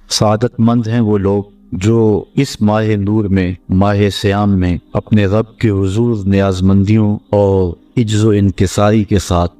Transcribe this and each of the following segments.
سعادت مند ہیں وہ لوگ جو اس ماہ نور میں، ماہ سیام میں اپنے رب کے حضور نیازمندیوں اور عجز و انکساری کے ساتھ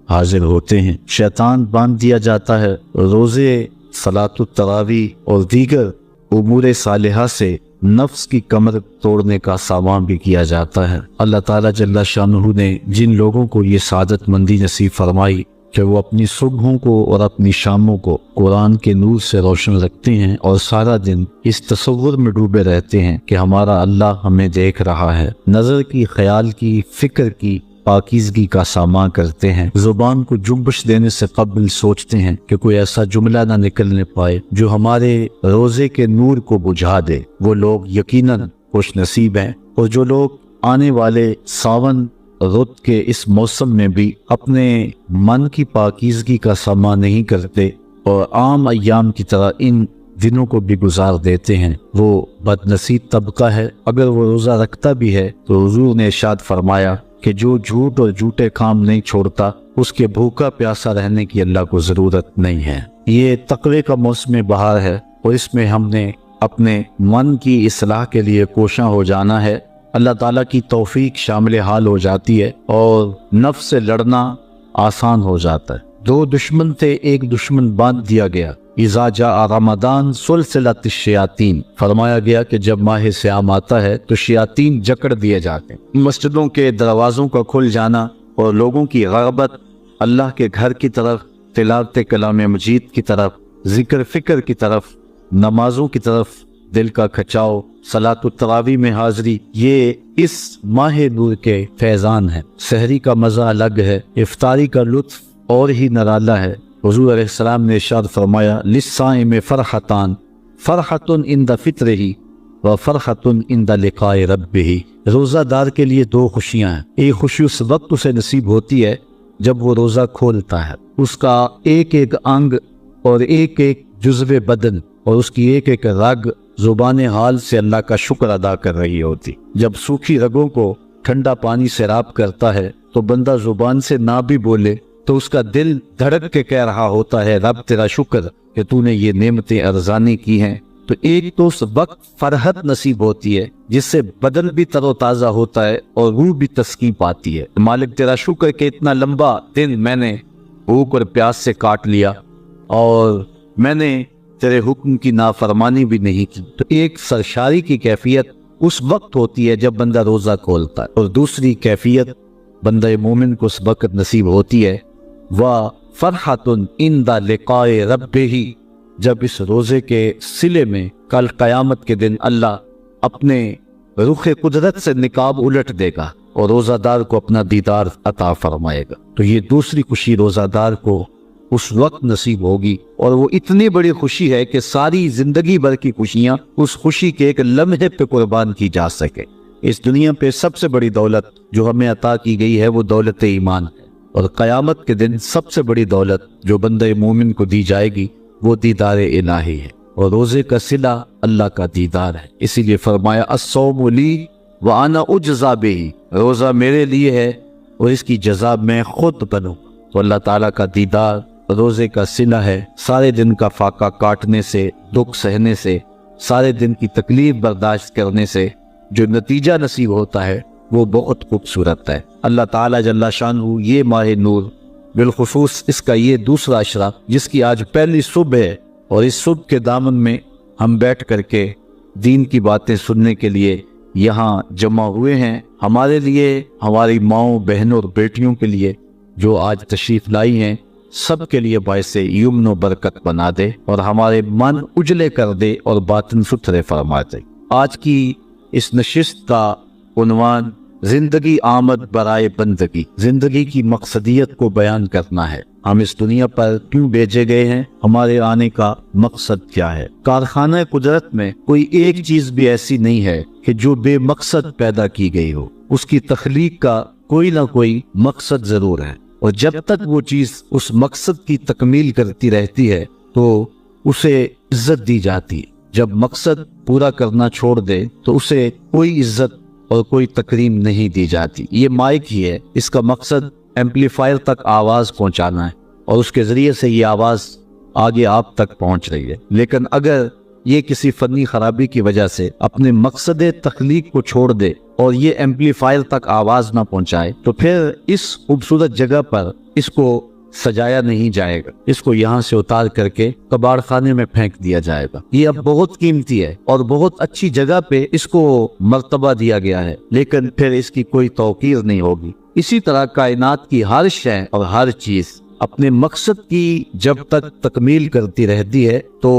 حاضر ہوتے ہیں۔ شیطان باندھ دیا جاتا ہے، روزے، صلاۃ التراویح اور دیگر امور صالحہ سے نفس کی کمر توڑنے کا سامان بھی کیا جاتا ہے۔ اللہ تعالیٰ جل شانہ نے جن لوگوں کو یہ سعادت مندی نصیب فرمائی کہ وہ اپنی صبحوں کو اور اپنی شاموں کو قرآن کے نور سے روشن رکھتے ہیں اور سارا دن اس تصور میں ڈوبے رہتے ہیں کہ ہمارا اللہ ہمیں دیکھ رہا ہے، نظر کی، خیال کی، فکر کی پاکیزگی کا سامان کرتے ہیں، زبان کو جنبش دینے سے قبل سوچتے ہیں کہ کوئی ایسا جملہ نہ نکلنے پائے جو ہمارے روزے کے نور کو بجھا دے، وہ لوگ یقیناً خوش نصیب ہیں۔ اور جو لوگ آنے والے ساون رت کے اس موسم میں بھی اپنے من کی پاکیزگی کا سامان نہیں کرتے اور عام ایام کی طرح ان دنوں کو بھی گزار دیتے ہیں، وہ بد نصیب طبقہ ہے۔ اگر وہ روزہ رکھتا بھی ہے تو حضور نے ارشاد فرمایا کہ جو جھوٹ اور جھوٹے کام نہیں چھوڑتا اس کے بھوکا پیاسا رہنے کی اللہ کو ضرورت نہیں ہے۔ یہ تقوی کا موسم بہار ہے اور اس میں ہم نے اپنے من کی اصلاح کے لیے کوشاں ہو جانا ہے۔ اللہ تعالیٰ کی توفیق شامل حال ہو جاتی ہے اور نفس سے لڑنا آسان ہو جاتا ہے۔ دو دشمن تھے، ایک دشمن باندھ دیا گیا۔ اذا جاء رمضان سلسلت الشیاطین، فرمایا گیا کہ جب ماہ سیام آتا ہے تو شیاطین جکڑ دیے جاتے ہیں۔ مسجدوں کے دروازوں کا کھل جانا اور لوگوں کی رغبت اللہ کے گھر کی طرف، تلاوت کلام مجید کی طرف، ذکر فکر کی طرف، نمازوں کی طرف دل کا کھچاؤ، صلاۃ التراویح میں حاضری، یہ اس ماہ نور کے فیضان ہیں۔ سحری کا مزہ الگ ہے، افطاری کا لطف اور ہی نرالا ہے۔ حضور علیہ السلام نے ارشاد فرمایا للصائم فرحتان، فرحت عند فطرہ و فرحت عند لقاء ربہ۔ روزہ دار کے لیے دو خوشیاں ہیں۔ ایک خوشی اس وقت اسے نصیب ہوتی ہے جب وہ روزہ کھولتا ہے، اس کا ایک ایک انگ اور ایک ایک جزو بدن اور اس کی ایک ایک رگ زبان حال سے اللہ کا شکر ادا کر رہی ہوتی۔ جب سوکھی رگوں کو ٹھنڈا پانی سیراب کرتا ہے تو بندہ زبان سے نہ بھی بولے تو اس کا دل دھڑک کے کہہ رہا ہوتا ہے رب تیرا شکر کہ تو نے یہ نعمتیں ارزانی کی ہیں۔ تو ایک تو اس وقت فرحت نصیب ہوتی ہے جس سے بدن بھی تر و تازہ ہوتا ہے اور روح بھی تسکین پاتی ہے۔ مالک تیرا شکر کہ اتنا لمبا دن میں نے بھوک اور پیاس سے کاٹ لیا اور میں نے تیرے حکم کی نافرمانی بھی نہیں کی۔ تو ایک سرشاری کی کیفیت اس وقت ہوتی ہے جب بندہ روزہ کھولتا ہے، اور دوسری کیفیت بندہ مومن کو اس وقت نصیب ہوتی ہے وَفَرْحَةٌ عِنْدَ لِقَاءِ رَبِّهِ، جب اس روزے کے صلے میں کل قیامت کے دن اللہ اپنے رخ قدرت سے نقاب الٹ دے گا اور روزہ دار کو اپنا دیدار عطا فرمائے گا۔ تو یہ دوسری خوشی روزہ دار کو اس وقت نصیب ہوگی، اور وہ اتنی بڑی خوشی ہے کہ ساری زندگی بھر کی خوشیاں اس خوشی کے ایک لمحے پہ قربان کی جا سکے۔ اس دنیا پہ سب سے بڑی دولت جو ہمیں عطا کی گئی ہے وہ دولت ایمان ہے، اور قیامت کے دن سب سے بڑی دولت جو بندہ مومن کو دی جائے گی وہ دیدار الہی ہے، اور روزے کا صلہ اللہ کا دیدار ہے۔ اسی لیے فرمایا الصوم لی وانا اجزا بہ، روزہ میرے لیے ہے اور اس کی جزا میں خود بنوں۔ تو اللہ تعالیٰ کا دیدار روزے کا صلہ ہے۔ سارے دن کا فاقہ کاٹنے سے، دکھ سہنے سے، سارے دن کی تکلیف برداشت کرنے سے جو نتیجہ نصیب ہوتا ہے وہ بہت خوبصورت ہے۔ اللہ تعالیٰ جل شانہ یہ ماہ نور، بالخصوص اس کا یہ دوسرا عشرہ جس کی آج پہلی صبح ہے، اور اس صبح کے دامن میں ہم بیٹھ کر کے دین کی باتیں سننے کے لیے یہاں جمع ہوئے ہیں، ہمارے لیے، ہماری ماؤں، بہنوں اور بیٹیوں کے لیے جو آج تشریف لائی ہیں، سب کے لیے باعث یمن و برکت بنا دے اور ہمارے من اجلے کر دے اور باطن ستھرے فرما دے۔ آج کی اس نشست کا عنوان زندگی آمد برائے بندگی، زندگی کی مقصدیت کو بیان کرنا ہے۔ ہم اس دنیا پر کیوں بھیجے گئے ہیں، ہمارے آنے کا مقصد کیا ہے۔ کارخانہ قدرت میں کوئی ایک چیز بھی ایسی نہیں ہے کہ جو بے مقصد پیدا کی گئی ہو، اس کی تخلیق کا کوئی نہ کوئی مقصد ضرور ہے، اور جب تک وہ چیز اس مقصد کی تکمیل کرتی رہتی ہے تو اسے عزت دی جاتی ہے۔ جب مقصد پورا کرنا چھوڑ دے تو اسے کوئی عزت اور کوئی تکریم نہیں دی جاتی۔ یہ مائک ہی ہے، اس کا مقصد ایمپلیفائر تک آواز پہنچانا ہے، اور اس کے ذریعے سے یہ آواز آگے آپ تک پہنچ رہی ہے، لیکن اگر یہ کسی فنی خرابی کی وجہ سے اپنے مقصد تخلیق کو چھوڑ دے اور یہ ایمپلیفائر تک آواز نہ پہنچائے تو پھر اس خوبصورت جگہ پر اس کو سجایا نہیں جائے گا، اس کو یہاں سے اتار کر کے کباڑ خانے میں پھینک دیا جائے گا۔ یہ اب بہت قیمتی ہے اور بہت اچھی جگہ پہ اس کو مرتبہ دیا گیا ہے، لیکن پھر اس کی کوئی توقیر نہیں ہوگی۔ اسی طرح کائنات کی ہر شے اور ہر چیز اپنے مقصد کی جب تک تکمیل کرتی رہتی ہے تو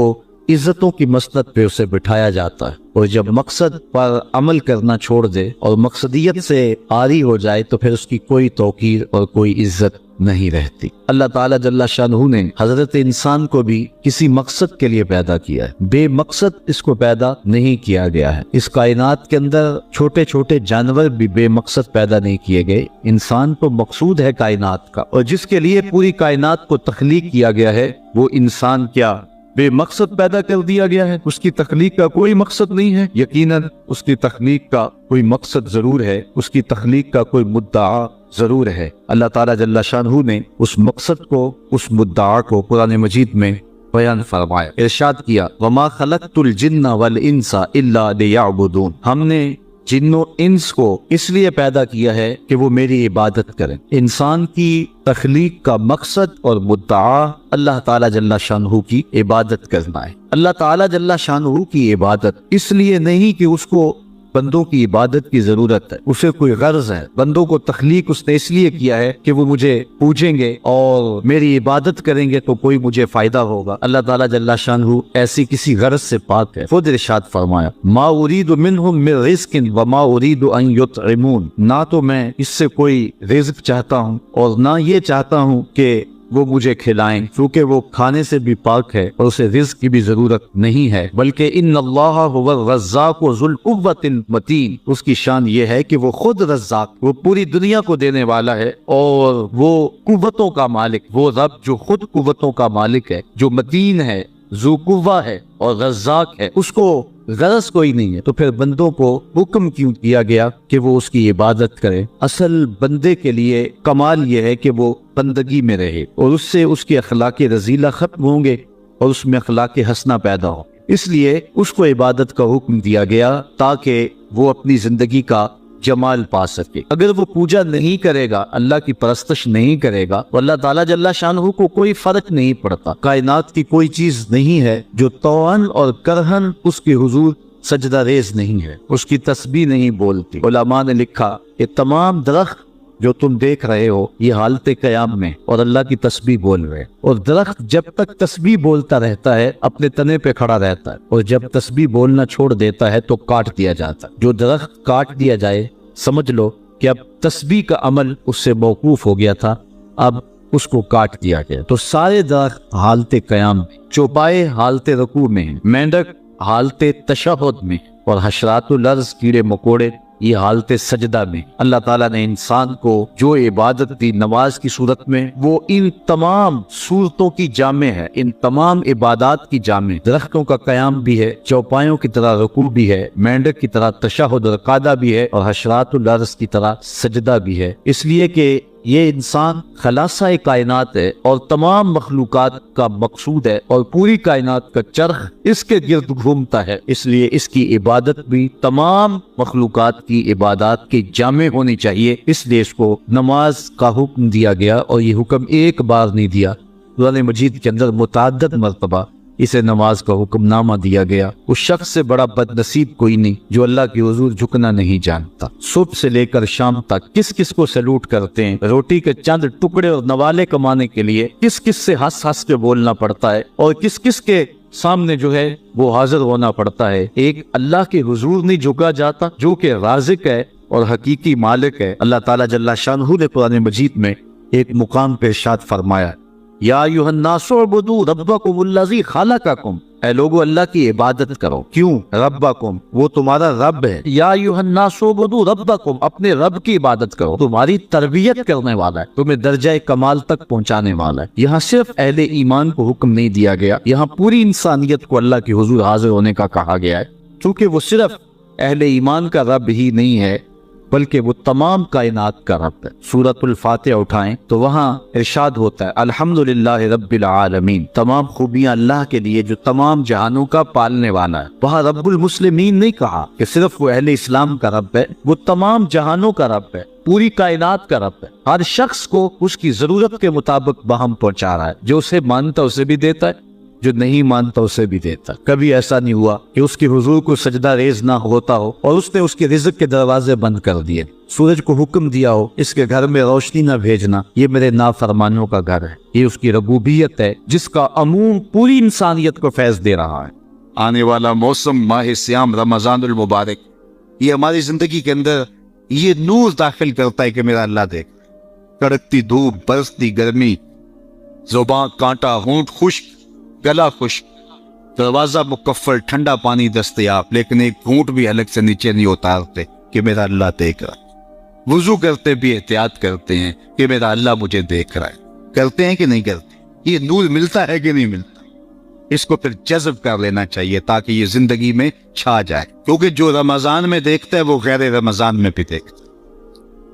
عزتوں کی مسند پہ اسے بٹھایا جاتا ہے، اور جب مقصد پر عمل کرنا چھوڑ دے اور مقصدیت سے عاری ہو جائے تو پھر اس کی کوئی توقیر اور کوئی عزت نہیں رہتی۔ اللہ تعالیٰ جل شانہ نے حضرت انسان کو بھی کسی مقصد کے لیے پیدا کیا ہے، بے مقصد اس کو پیدا نہیں کیا گیا ہے۔ اس کائنات کے اندر چھوٹے چھوٹے جانور بھی بے مقصد پیدا نہیں کیے گئے، انسان تو مقصود ہے کائنات کا، اور جس کے لیے پوری کائنات کو تخلیق کیا گیا ہے وہ انسان کیا بے مقصد پیدا کر دیا گیا ہے؟ اس کی تخلیق کا کوئی مقصد نہیں ہے؟ یقیناً اس کی تخلیق کا کوئی مقصد ضرور ہے، اس کی تخلیق کا کوئی مدعا ضرور ہے۔ اللہ تعالیٰ جل شانہ نے اس مقصد کو، اس مدعا کو قرآن مجید میں بیان فرمایا، ارشاد کیا وَمَا خَلَقْتُ الْجِنَّ وَالْإِنسَ إِلَّا لِيَعْبُدُونَ، ہم نے جن و انس کو اس لیے پیدا کیا ہے کہ وہ میری عبادت کریں۔ انسان کی تخلیق کا مقصد اور مدعا اللہ تعالیٰ جل شانہ کی عبادت کرنا ہے۔ اللہ تعالیٰ جل شانہ کی عبادت اس لیے نہیں کہ اس کو بندوں کی عبادت کی ضرورت ہے، اسے کوئی غرض ہے، بندوں کو تخلیق اس نے اس لیے کیا ہے کہ وہ مجھے پوجیں گے اور میری عبادت کریں گے تو کوئی مجھے فائدہ ہوگا۔ اللہ تعالیٰ جل شانہ ایسی کسی غرض سے پاک ہے۔ خود ارشاد فرمایا ما ارید منہم من رزق وما ارید ان یطعمون، نہ تو میں اس سے کوئی رزق چاہتا ہوں اور نہ یہ چاہتا ہوں کہ وہ مجھے کھلائیں، کیونکہ وہ کھانے سے بھی پاک ہے اور اسے رزق کی بھی ضرورت نہیں ہے، بلکہ ان اللہ هو الرزاق ذو القوۃ المتین، اس کی شان یہ ہے کہ وہ خود رزاق، وہ پوری دنیا کو دینے والا ہے اور وہ قوتوں کا مالک، وہ رب جو خود قوتوں کا مالک ہے، جو متین ہے، ذو قوہ ہے اور رزاق ہے، اس کو غرض کوئی نہیں ہے، تو پھر بندوں کو حکم کیوں کیا گیا کہ وہ اس کی عبادت کرے؟ اصل بندے کے لیے کمال یہ ہے کہ وہ بندگی میں رہے اور اس سے اس کے اخلاق رذیلہ ختم ہوں گے اور اس میں اخلاق حسنہ پیدا ہو، اس لیے اس کو عبادت کا حکم دیا گیا تاکہ وہ اپنی زندگی کا جمال پا سکے۔ اگر وہ پوجا نہیں کرے گا، اللہ کی پرستش نہیں کرے گا، تو اللہ تعالیٰ جل شانہ کو کوئی فرق نہیں پڑتا۔ کائنات کی کوئی چیز نہیں ہے جو طوعاً اور کرہاً اس کے حضور سجدہ ریز نہیں ہے، اس کی تسبیح نہیں بولتی۔ علماء نے لکھا کہ تمام درخت جو تم دیکھ رہے ہو یہ حالت قیام میں اور اللہ کی تسبیح بول رہے ہیں، اور درخت جب تک تسبیح بولتا رہتا ہے اپنے تنے پہ کھڑا رہتا ہے، اور جب تسبیح بولنا چھوڑ دیتا ہے تو کاٹ دیا جاتا ہے۔ جو درخت کاٹ دیا جائے سمجھ لو کہ اب تسبیح کا عمل اس سے موقوف ہو گیا تھا، اب اس کو کاٹ دیا گیا۔ تو سارے درخت حالت قیام میں، چوپائے حالت رکوع میں، مینڈک حالت تشہد میں، اور حشرات الارض کیڑے مکوڑے یہ حالت سجدہ میں۔ اللہ تعالیٰ نے انسان کو جو عبادت دی نماز کی صورت میں، وہ ان تمام صورتوں کی جامع ہے، ان تمام عبادات کی جامع۔ درختوں کا قیام بھی ہے، چوپایوں کی طرح رکوع بھی ہے، مینڈک کی طرح تشہد اور قعدہ بھی ہے، اور حشرات الارض کی طرح سجدہ بھی ہے، اس لیے کہ یہ انسان خلاصہ کائنات ہے اور تمام مخلوقات کا مقصود ہے، اور پوری کائنات کا چرخ اس کے گرد گھومتا ہے، اس لیے اس کی عبادت بھی تمام مخلوقات کی عبادات کے جامع ہونی چاہیے، اس لیے اس کو نماز کا حکم دیا گیا، اور یہ حکم ایک بار نہیں دیا، قرآن مجید کے اندر متعدد مرتبہ اسے نماز کا حکم نامہ دیا گیا۔ اس شخص سے بڑا بد نصیب کوئی نہیں جو اللہ کے حضور جھکنا نہیں جانتا۔ صبح سے لے کر شام تک کس کس کو سلوٹ کرتے ہیں، روٹی کے چند ٹکڑے اور نوالے کمانے کے لیے کس کس سے ہنس ہنس کے بولنا پڑتا ہے، اور کس کس کے سامنے جو ہے وہ حاضر ہونا پڑتا ہے۔ ایک اللہ کے حضور نہیں جھکا جاتا جو کہ رازق ہے اور حقیقی مالک ہے۔ اللہ تعالیٰ جل شانہ نے قرآن مجید میں ایک مقام پہ ارشاد فرمایا یا ایھا الناس اعبدوا ربکم الذی خلقکم، اے لوگو اللہ کی عبادت کرو۔ کیوں؟ ربکم، وہ تمہارا رب ہے۔ یا ایھا الناس اعبدوا ربکم، اپنے رب کی عبادت کرو، تمہاری تربیت کرنے والا ہے، تمہیں درجہ کمال تک پہنچانے والا ہے۔ یہاں صرف اہل ایمان کو حکم نہیں دیا گیا، یہاں پوری انسانیت کو اللہ کے حضور حاضر ہونے کا کہا گیا ہے، چونکہ وہ صرف اہل ایمان کا رب ہی نہیں ہے بلکہ وہ تمام کائنات کا رب ہے۔ سورۃ الفاتحہ اٹھائیں تو وہاں ارشاد ہوتا ہے الحمدللہ رب العالمین، تمام خوبیاں اللہ کے لیے جو تمام جہانوں کا پالنے والا ہے۔ وہاں رب المسلمین نہیں کہا کہ صرف وہ اہل اسلام کا رب ہے، وہ تمام جہانوں کا رب ہے، پوری کائنات کا رب ہے۔ ہر شخص کو اس کی ضرورت کے مطابق بہم پہنچا رہا ہے، جو اسے مانتا اسے بھی دیتا ہے، جو نہیں مانتا اسے بھی دیتا۔ کبھی ایسا نہیں ہوا کہ اس کی حضور کو سجدہ ریز نہ ہوتا ہو اور اس نے اس کے رزق کے دروازے بند کر دیے، سورج کو حکم دیا ہو اس کے گھر میں روشنی نہ بھیجنا، یہ میرے نافرمانوں کا گھر ہے۔ یہ اس کی ربوبیت ہے جس کا عموم پوری انسانیت کو فیض دے رہا ہے۔ آنے والا موسم ماہ سیام رمضان المبارک، یہ ہماری زندگی کے اندر یہ نور داخل کرتا ہے کہ میرا اللہ دیکھ، کڑکتی دھوپ، برستی گرمی، زبان کانٹا، ہونٹ خشک، گلا خشک، دروازہ مکفل، ٹھنڈا پانی دستیاب، لیکن ایک گھونٹ بھی حلق سے نیچے نہیں اتارتے کہ میرا اللہ دیکھ رہا ہے۔ وضو کرتے بھی احتیاط کرتے ہیں کہ میرا اللہ مجھے دیکھ رہا ہے۔ کرتے ہیں کہ نہیں کرتے؟ یہ نور ملتا ہے کہ نہیں ملتا؟ اس کو پھر جذب کر لینا چاہیے تاکہ یہ زندگی میں چھا جائے، کیونکہ جو رمضان میں دیکھتا ہے وہ غیر رمضان میں بھی دیکھتا ہے۔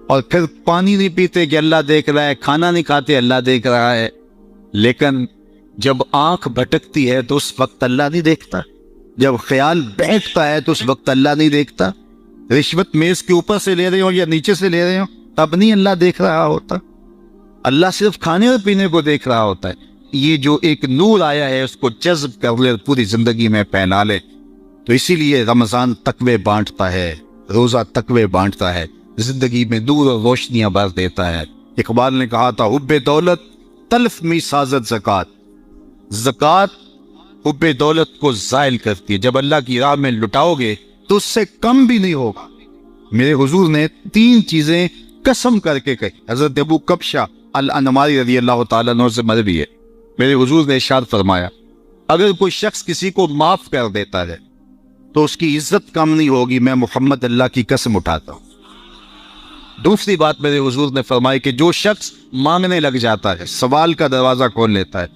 اور پھر پانی نہیں پیتے کہ اللہ دیکھ رہا ہے، کھانا نہیں کھاتے اللہ دیکھ رہا ہے، لیکن جب آنکھ بھٹکتی ہے تو اس وقت اللہ نہیں دیکھتا، جب خیال بیٹھتا ہے تو اس وقت اللہ نہیں دیکھتا۔ رشوت میز کے اوپر سے لے رہے ہو یا نیچے سے لے رہے ہو تب نہیں اللہ دیکھ رہا ہوتا، اللہ صرف کھانے اور پینے کو دیکھ رہا ہوتا ہے۔ یہ جو ایک نور آیا ہے اس کو جذب کر لے، پوری زندگی میں پھیلا لے۔ تو اسی لیے رمضان تقوی بانٹتا ہے، روزہ تقوی بانٹتا ہے، زندگی میں نور اور روشنیاں بھر دیتا ہے۔ اقبال نے کہا تھا حب دولت تلف می سازت زکات، زکات حب دولت کو زائل کرتی ہے، جب اللہ کی راہ میں لٹاؤ گے تو اس سے کم بھی نہیں ہوگا۔ میرے حضور نے 3 چیزیں قسم کر کے کہی، حضرت ابو کبشہ الانماری رضی اللہ تعالیٰ عنہ سے مروی ہے۔ میرے حضور نے ارشاد فرمایا اگر کوئی شخص کسی کو معاف کر دیتا ہے تو اس کی عزت کم نہیں ہوگی، میں محمد اللہ کی قسم اٹھاتا ہوں۔ دوسری بات میرے حضور نے فرمائی کہ جو شخص مانگنے لگ جاتا ہے، سوال کا دروازہ کھول لیتا ہے،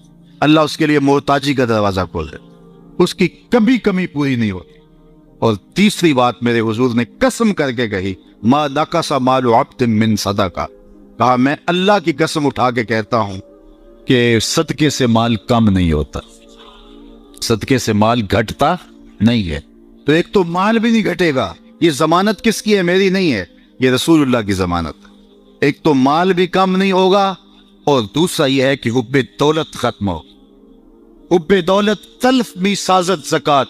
اللہ اس کے لیے محتاجی کا دروازہ کھول دیتا ہے، اس کی کبھی کمی پوری نہیں ہوتی۔ اور تیسری بات میرے حضور نے قسم کر کے کہی ما نقص مال عبد من صدقہ، کہا میں اللہ کی قسم اٹھا کے کہتا ہوں کہ صدقے سے مال کم نہیں ہوتا، صدقے سے مال گھٹتا نہیں ہے۔ تو ایک تو مال بھی نہیں گھٹے گا، یہ ضمانت کس کی ہے؟ میری نہیں ہے، یہ رسول اللہ کی ضمانت۔ ایک تو مال بھی کم نہیں ہوگا، اور دوسرا یہ ہے کہ حب دولت ختم ہو۔ حب دولت تلف می سازت زکات،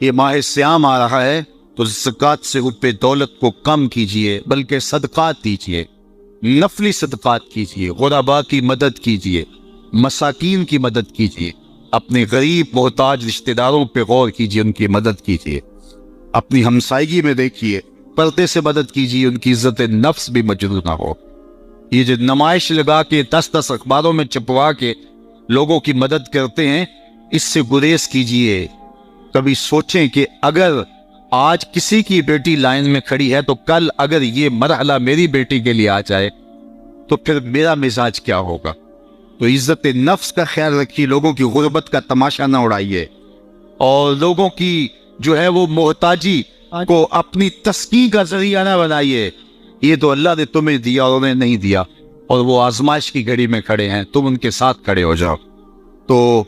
یہ ماہ سیام آ رہا ہے تو زکات سے حب دولت کو کم کیجئے، بلکہ صدقات دیجئے، نفلی صدقات کیجئے، غرباء کی مدد کیجئے، مساکین کی مدد کیجئے، اپنے غریب محتاج رشتہ داروں پہ غور کیجئے، ان کی مدد کیجئے، اپنی ہمسائیگی میں دیکھیے، پردے سے مدد کیجئے، ان کی عزت نفس بھی مجروح نہ ہو۔ یہ جو نمائش لگا کے 10 اخباروں میں چھپوا کے لوگوں کی مدد کرتے ہیں، اس سے گریز کیجئے۔ کبھی سوچیں کہ اگر آج کسی کی بیٹی لائن میں کھڑی ہے تو کل اگر یہ مرحلہ میری بیٹی کے لیے آ جائے تو پھر میرا مزاج کیا ہوگا؟ تو عزت نفس کا خیال رکھیے، لوگوں کی غربت کا تماشا نہ اڑائیے، اور لوگوں کی جو ہے وہ محتاجی کو اپنی تسکین کا ذریعہ نہ بنائیے۔ یہ تو اللہ نے تمہیں دیا اور انہیں نہیں دیا، اور وہ آزمائش کی گھڑی میں کھڑے ہیں، تم ان کے ساتھ کھڑے ہو جاؤ۔ تو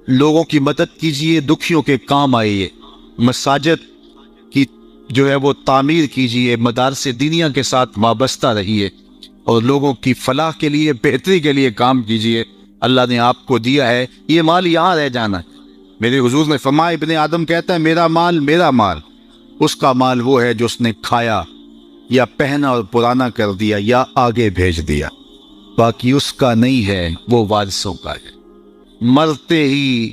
لوگوں کی مدد کیجئے، دکھیوں کے کام آئیے، مساجد کی جو ہے وہ تعمیر کیجئے، مدارس دینیہ کے ساتھ وابستہ رہیے، اور لوگوں کی فلاح کے لیے، بہتری کے لیے کام کیجئے۔ اللہ نے آپ کو دیا ہے، یہ مال یہاں رہ جانا ہے۔ میرے حضور نے فرمایا ابن آدم کہتا ہے میرا مال میرا مال، اس کا مال وہ ہے جو اس نے کھایا یا پہنا اور پرانا کر دیا یا آگے بھیج دیا، باقی اس کا نہیں ہے، وہ وارثوں کا ہے۔ مرتے ہی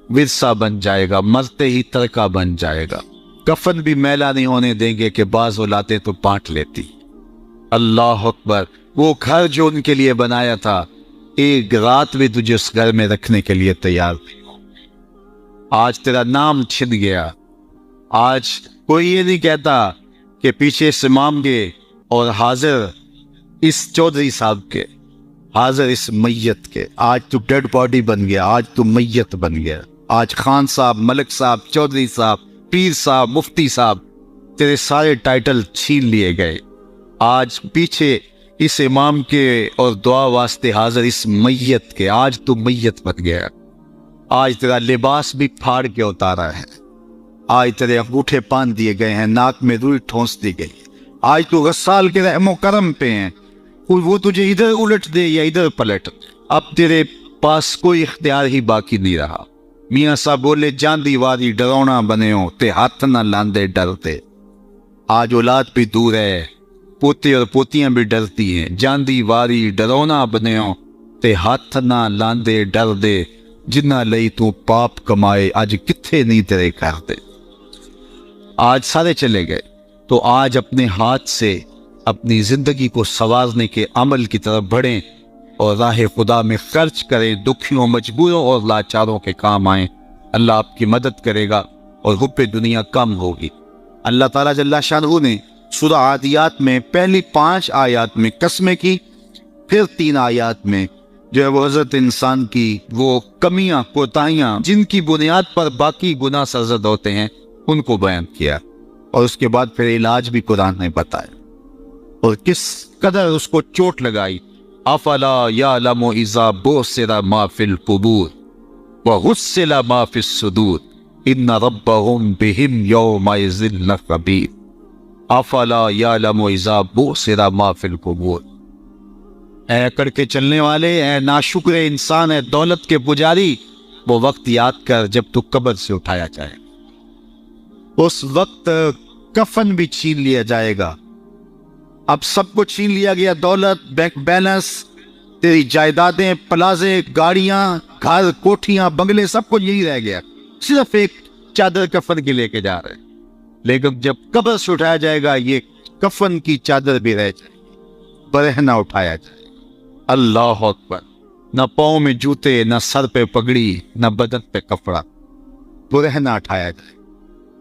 ورثہ بن جائے گا، مرتے ہی ترکہ بن جائے گا۔ کفن بھی میلا نہیں ہونے دیں گے کہ بعض اولادیں تو بانٹ لیتی۔ اللہ اکبر، وہ گھر جو ان کے لیے بنایا تھا، ایک رات بھی تجھے اس گھر میں رکھنے کے لیے تیار نہیں ہو۔ آج تیرا نام چھن گیا، آج کوئی یہ نہیں کہتا کہ پیچھے اس امام کے اور حاضر اس چودھری صاحب کے، حاضر اس میت کے۔ آج تو ڈیڈ باڈی بن گیا، آج تو میت بن گیا۔ آج خان صاحب، ملک صاحب، چودھری صاحب، پیر صاحب، مفتی صاحب، تیرے سارے ٹائٹل چھین لیے گئے. آج پیچھے اس امام کے اور دعا واسطے حاضر اس میت کے، آج تو میت بن گیا. آج تیرا لباس بھی پھاڑ کے اتارا ہے. آج تیرے انگوٹھے باندھ دیے گئے ہیں، ناک میں روئی ٹھونس دی گئی. آج تو غسال کے رحم و کرم پہ ہیں، وہ تجھے ادھر الٹ دے یا ادھر پلٹ. اب تیرے پاس کوئی اختیار ہی باقی نہیں رہا. میاں صاحب بولے جاندی واری ڈرونا بنے ہو تے ہاتھ نہ لاندے ڈرتے. آج اولاد بھی دور ہے، پوتے اور پوتیاں بھی ڈرتی ہیں. جاندی واری ڈرونا بنے ہو تے ہاتھ نہ لاندے ڈر دے. جنہ لئی تو پاپ کمائے آج کتھے نہیں تیرے کرتے. آج سارے چلے گئے تو آج اپنے ہاتھ سے اپنی زندگی کو سنوارنے کے عمل کی طرف بڑھیں اور راہ خدا میں خرچ کریں. دکھیوں، مجبوروں اور لاچاروں کے کام آئیں. اللہ آپ کی مدد کرے گا اور حب دنیا کم ہوگی. اللہ تعالیٰ جل شانہ نے سورہ عادیات میں پہلی 5 آیات میں قسمیں کی، پھر 3 آیات میں جو ہے وہ حضرت انسان کی وہ کمیاں، کوتاہیاں جن کی بنیاد پر باقی گناہ سرزد ہوتے ہیں ان کو بیان کیا، اور اس کے بعد پھر علاج بھی قرآن نے بتایا اور کس قدر اس کو چوٹ لگائی. افلا یعلم اذا بعثر ما فی القبور وحصل ما فی الصدور ان ربهم بهم یومئذ لخبیر. افلا یعلم اذا بعثر ما فی القبور. اے اکڑ کے چلنے والے، اے ناشکر انسان، اے دولت کے پجاری، وہ وقت یاد کر جب تو قبر سے اٹھایا جائے. اس وقت کفن بھی چھین لیا جائے گا. اب سب کو چھین لیا گیا، دولت، بینک بیلنس، تیری جائیدادیں، پلازے، گاڑیاں، گھر، کوٹھیاں، بنگلے، سب کو یہی رہ گیا. صرف ایک چادر کفن کی لے کے جا رہے. لیکن جب قبر سے اٹھایا جائے گا یہ کفن کی چادر بھی رہ جائے گی، برہنہ اٹھایا جائے. اللہ اکبر. نہ پاؤں میں جوتے، نہ سر پہ پگڑی، نہ بدن پہ کپڑا، برہنہ اٹھایا جائے.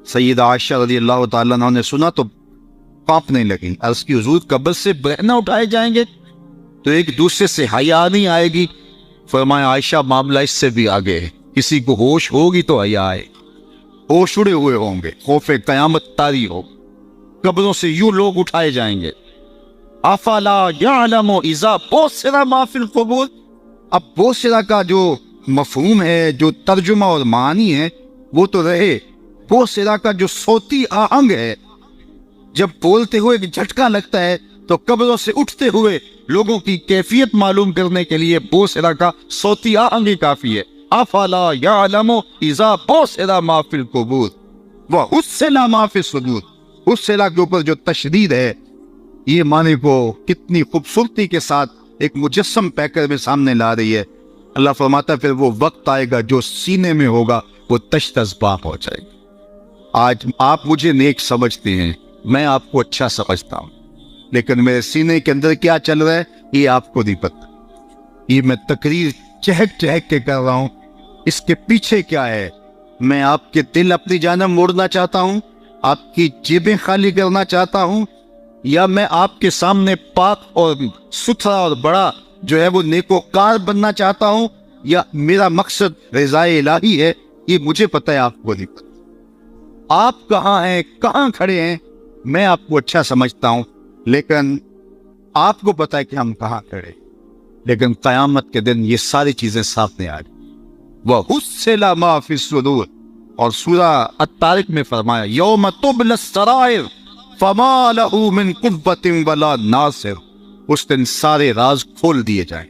سیدہ عائشہ رضی اللہ تعالیٰ عنہ نے سنا تو کانپنے لگی. عرض کی حضور قبر سے برہنہ اٹھائے جائیں گے تو ایک دوسرے سے حیا نہیں آئے گی؟ فرمایا عائشہ معاملہ اس سے بھی آگے ہے. کسی کو ہوش ہوگی تو حیا آئے. ہوش اڑے ہوئے ہوں گے، خوف قیامت طاری ہو. قبروں سے یوں لوگ اٹھائے جائیں گے. افلا یعلم اذا بعثر ما فی القبور. اب بعثر کا جو مفہوم ہے، جو ترجمہ اور معنی ہے وہ تو رہے. بعثر کا جو صوتی آہنگ ہے، جب بولتے ہوئے ایک جھٹکا لگتا ہے تو قبروں سے اٹھتے ہوئے لوگوں کی کیفیت معلوم کرنے کے لیے بعثر کا صوتی آہنگ ہی کافی ہے. افلا یعلم اذا بعثر ما فی القبور وحصل ما فی الصدور. حصل کے اوپر جو تشدید ہے، یہ معنی کو کتنی خوبصورتی کے ساتھ ایک مجسم پیکر میں سامنے لا رہی ہے. اللہ فرماتا ہے پھر وہ وقت آئے گا جو سینے میں ہوگا وہ تشت ازباق ہو جائے گا. آج آپ مجھے نیک سمجھتے ہیں، میں آپ کو اچھا سمجھتا ہوں، لیکن میرے سینے کے اندر کیا چل رہا ہے یہ آپ کو نہیں پتہ. یہ میں تقریر چہک چہک کے کر رہا ہوں، اس کے پیچھے کیا ہے؟ میں آپ کے دل اپنی جانب موڑنا چاہتا ہوں، آپ کی جیبیں خالی کرنا چاہتا ہوں، یا میں آپ کے سامنے پاک اور ستھرا اور بڑا جو ہے وہ نیکوکار بننا چاہتا ہوں، یا میرا مقصد رضائے الہی ہے؟ یہ مجھے پتہ ہے، آپ کو نہیں پتہ. آپ کہاں ہیں، کہاں کھڑے ہیں، میں آپ کو اچھا سمجھتا ہوں، لیکن آپ کو پتہ ہے کہ ہم کہاں کھڑے. لیکن قیامت کے دن یہ ساری چیزیں سامنے آ گئی. وَحُصِّلَ مَا فِي الصُّدُورِ. اور سورہ الطارق میں فرمایا یوم تبلی السرائر فما لَهُ مِن قُوَّةٍ وَلَا نَاصِرٍ. اس دن سارے راز کھول دیے جائیں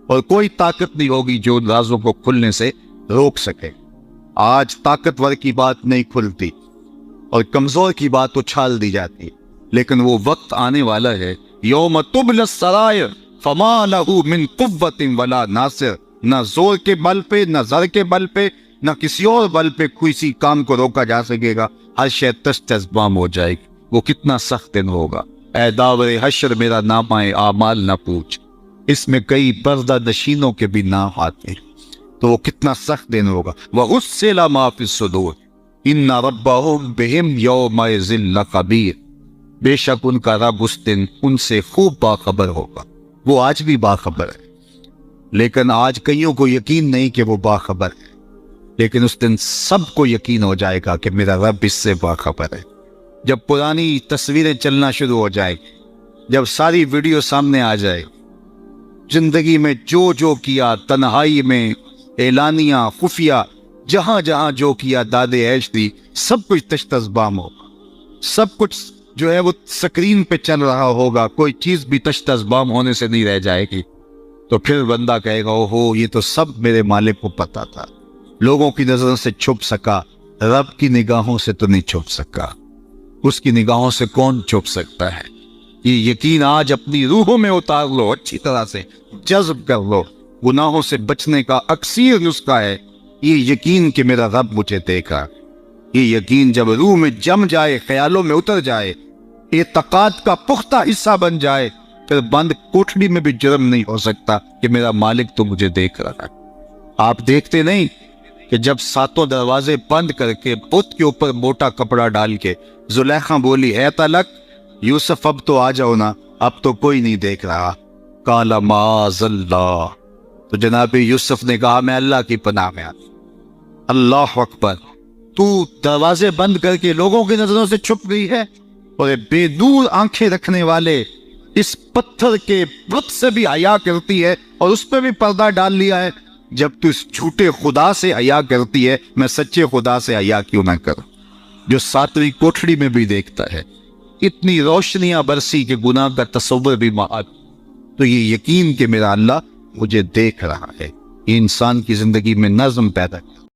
اور کوئی طاقت نہیں ہوگی جو ان رازوں کو کھلنے سے روک سکے. آج طاقتور کی بات نہیں کھلتی اور کمزور کی بات اچھال دی جاتی، لیکن وہ وقت آنے والا ہے یوم تبلی السرائر فما لَهُ مِن قُوَّةٍ وَلَا نَاصِرٍ. نہ زور کے بل پہ، نہ زر کے بل پہ، نہ کسی اور بل پہ کسی کام کو روکا جا سکے گا. ہر شے تشت ازبام ہو جائے گی. وہ کتنا سخت دن ہوگا. اے داور حشر میرا نامہ اعمال نہ پوچھ، اس میں کئی پردہ نشینوں کے بھی نام آتے ہیں. تو وہ کتنا سخت دن ہوگا. وَحُصِّلَ مَا فِي الصُّدُورِ إِنَّ رَبَّهُمْ بِهِمْ يَوْمَئِذٍ لَخَبِيرٌ. بے شک ان کا رب اس دن ان سے خوب باخبر ہوگا. وہ آج بھی باخبر ہے، لیکن آج کئیوں کو یقین نہیں کہ وہ باخبر ہے، لیکن اس دن سب کو یقین ہو جائے گا کہ میرا رب اس سے باخبر ہے. جب پرانی تصویریں چلنا شروع ہو جائے، جب ساری ویڈیو سامنے آ جائے، زندگی میں جو کیا، تنہائی میں، اعلانیہ، خفیہ، جہاں جہاں جو کیا، داد عیش دی، سب کچھ تشت ازبام ہوگا، سب کچھ جو ہے وہ سکرین پہ چل رہا ہوگا، کوئی چیز بھی تشت ازبام ہونے سے نہیں رہ جائے گی. تو پھر بندہ کہے گا اوہو یہ تو سب میرے مالک کو پتا تھا، لوگوں کی نظروں سے چھپ سکا، رب کی نگاہوں سے تو نہیں چھپ سکا. اس کی نگاہوں سے کون چھپ سکتا ہے؟ یہ یقین آج اپنی روحوں میں اتار لو، اچھی طرح سے جذب کر لو. گناہوں سے بچنے کا اکثیر نسخہ ہے یہ یقین کہ میرا رب مجھے دیکھا. یہ یقین جب روح میں جم جائے، خیالوں میں اتر جائے، اعتقاد کا پختہ حصہ بن جائے، پھر بند کوٹھڑی میں بھی جرم نہیں ہو سکتا کہ میرا مالک تو مجھے دیکھ رہا ہے. آپ دیکھتے نہیں کہ جب ساتوں دروازے بند کر کے بت کے اوپر موٹا کپڑا ڈال کے زلیخا بولی ہے تلک یوسف اب تو آ جاؤ نا، اب تو کوئی نہیں دیکھ رہا. قال معاذ اللہ، تو جناب یوسف نے کہا میں اللہ کی پناہ میں آتا. اللہ اکبر، تو دروازے بند کر کے لوگوں کی نظروں سے چھپ گئی ہے، اور یہ بے نور آنکھیں رکھنے والے اس پتھر کے بت سے بھی حیا کرتی ہے اور اس پہ بھی پردہ ڈال لیا ہے. جب تو اس جھوٹے خدا سے حیا کرتی ہے، میں سچے خدا سے حیا کیوں نہ کروں جو ساتویں کوٹھڑی میں بھی دیکھتا ہے. اتنی روشنیاں برسی کہ گناہ کا تصور بھی محال. تو یہ یقین کہ میرا اللہ مجھے دیکھ رہا ہے، یہ انسان کی زندگی میں نظم پیدا کرتا ہے.